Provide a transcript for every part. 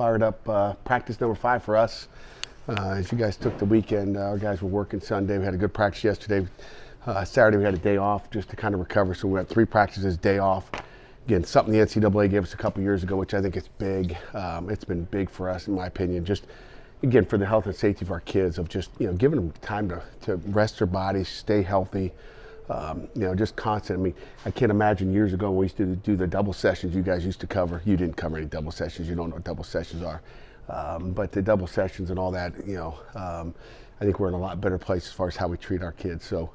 fired up. Practice number 5 for us. As you guys took the weekend, our guys were working Sunday. We had a good practice yesterday. Saturday we had a day off just to kind of recover. So we had 3 practices, day off. Again, something the NCAA gave us a couple years ago, which I think is big. It's been big for us, in my opinion. Just again, for the health and safety of our kids, of just giving them time to rest their bodies, stay healthy. Just constant. I mean, I can't imagine years ago when we used to do the double sessions you guys used to cover. You didn't cover any double sessions. You don't know what double sessions are. But the double sessions and all that, I think we're in a lot better place as far as how we treat our kids. So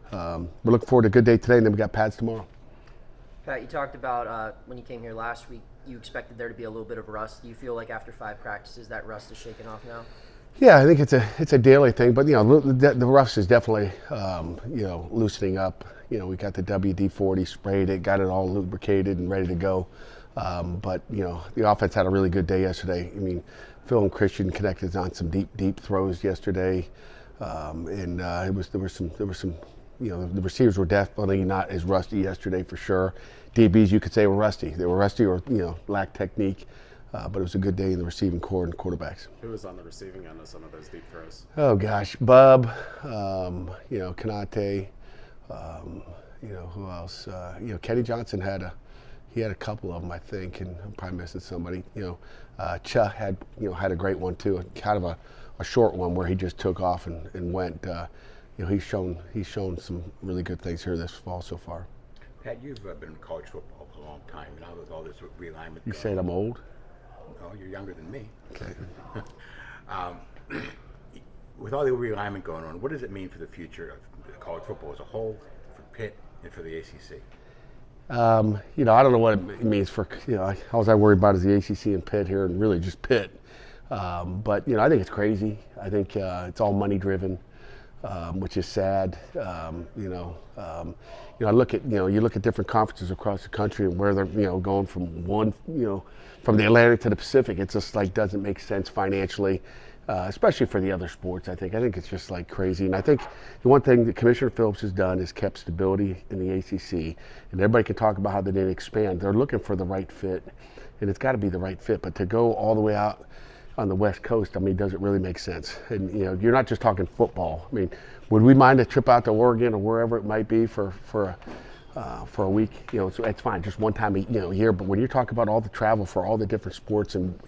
we're looking forward to a good day today, and then we got pads tomorrow. Pat, you talked about when you came here last week, you expected there to be a little bit of rust. Do you feel like after 5 practices that rust is shaken off now? Yeah, I think it's a daily thing, but the rust is definitely loosening up. We got the WD-40 sprayed it, got it all lubricated and ready to go. But the offense had a really good day yesterday. I mean, Phil and Christian connected on some deep throws yesterday, and there were some. The receivers were definitely not as rusty yesterday for sure. DBs, you could say, were rusty. They were rusty or lacked technique. But it was a good day in the receiving core and quarterbacks. Who was on the receiving end of some of those deep throws? Oh gosh, Bub, Canante, who else? Kenny Johnson had a couple of them, I think, and I'm probably missing somebody. Cha had a great one too, kind of a short one where he just took off and went. He's shown some really good things here this fall so far. Pat, you've been in college football for a long time, now with all this realignment. You saying I'm old? No, you're younger than me. Okay. With all the realignment going on, what does it mean for the future of college football as a whole, for Pitt, and for the ACC? I don't know what it means for, all I worry about is the ACC and Pitt here, and really just Pitt. But, I think it's crazy. I think it's all money driven, which is sad. I look at, you look at different conferences across the country and where they're, going from one, from the Atlantic to the Pacific. It just like doesn't make sense financially, especially for the other sports. I think it's just like crazy. And I think the one thing that Commissioner Phillips has done is kept stability in the ACC. And everybody can talk about how they didn't expand. They're looking for the right fit, and it's got to be the right fit. But to go all the way out on the West Coast, I mean, does it really make sense? And you're not just talking football. I mean, would we mind a trip out to Oregon or wherever it might be for a week? It's fine, just one time a year. But when you talk about all the travel for all the different sports and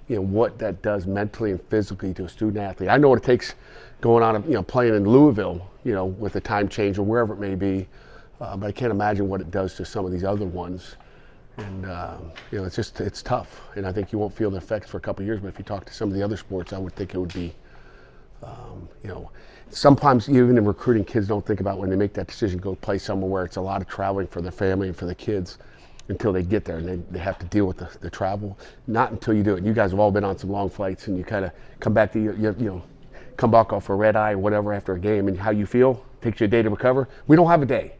what that does mentally and physically to a student athlete, I know what it takes going on, playing in Louisville, with a time change or wherever it may be. But I can't imagine what it does to some of these other ones. And it's tough. And I think you won't feel the effects for a couple of years. But if you talk to some of the other sports, I would think it would be, sometimes even in recruiting, kids don't think about when they make that decision to go play somewhere where it's a lot of traveling for their family and for the kids until they get there, and they have to deal with the travel. Not until you do it. You guys have all been on some long flights, and you kind of come back to come back off a red eye or whatever after a game, and how you feel takes you a day to recover. We don't have a day.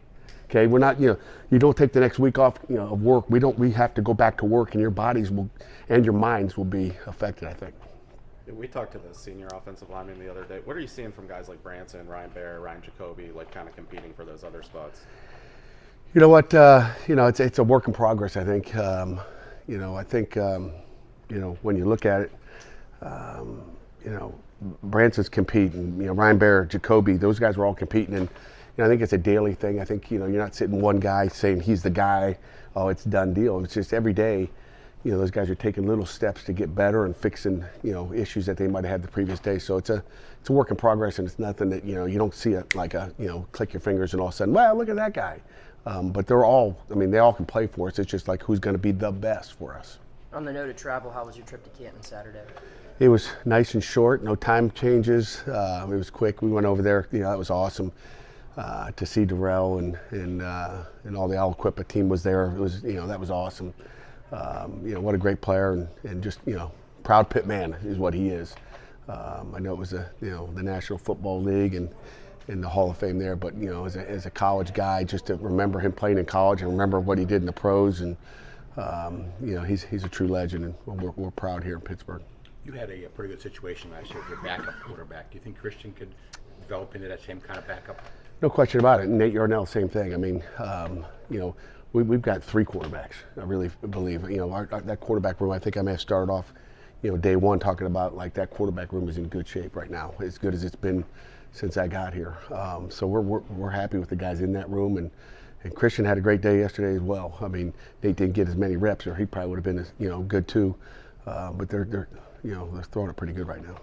Okay, we're not. You don't take the next week off. Of work. We have to go back to work, and your bodies will, and your minds will be affected, I think. We talked to the senior offensive lineman the other day. What are you seeing from guys like Branson, Ryan Baer, Ryan Jacoby, like kind of competing for those other spots? You know what? It's a work in progress. I think. I think. When you look at it, Branson's competing. Ryan Baer, Jacoby, those guys were all competing, and I think it's a daily thing. I think you're not sitting one guy saying he's the guy. Oh, it's a done deal. It's just every day. Those guys are taking little steps to get better and fixing, issues that they might have had the previous day. So it's a work in progress, and it's nothing that, you don't see it like click your fingers and all of a sudden, well, look at that guy. But they all can play for us. It's just like who's going to be the best for us. On the note of travel, how was your trip to Canton Saturday? It was nice and short, no time changes. It was quick. We went over there. That was awesome to see Darrell and all the Al-Equipa team was there. It was, that was awesome. What a great player and just, proud Pitt man is what he is. I know it was the National Football League and in the Hall of Fame there, but as a college guy, just to remember him playing in college and remember what he did in the pros, and he's a true legend, and we're proud here in Pittsburgh. You had a pretty good situation last year with your backup quarterback. Do you think Christian could develop into that same kind of backup? No question about it. Nate Yarnell, same thing. I mean, we've got 3 quarterbacks. I really believe. That quarterback room. I think I may have started off, day one, talking about like that quarterback room is in good shape right now, as good as it's been since I got here. So we're happy with the guys in that room, and Christian had a great day yesterday as well. I mean, Nate didn't get as many reps, or he probably would have been as good too. But they're throwing it pretty good right now.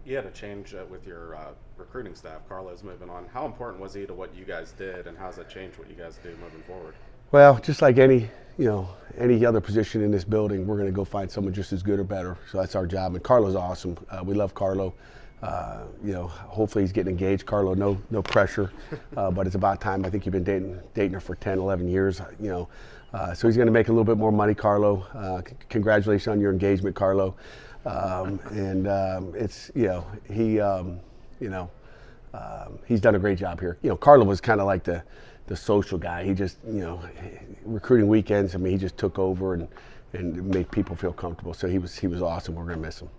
You had a change with your recruiting staff. Carlo's moving on. How important was he to what you guys did, and how does that change what you guys do moving forward? Well, just like any other position in this building, we're going to go find someone just as good or better. So that's our job. And Carlo's awesome. We love Carlo. Hopefully he's getting engaged. Carlo, no pressure, but it's about time. I think you've been dating her for 10, 11 years. So he's going to make a little bit more money, Carlo. Congratulations on your engagement, Carlo. It's he's done a great job here. Carlo was kind of like the social guy. He just recruiting weekends. I mean, he just took over and made people feel comfortable. So he was awesome. We're going to miss him.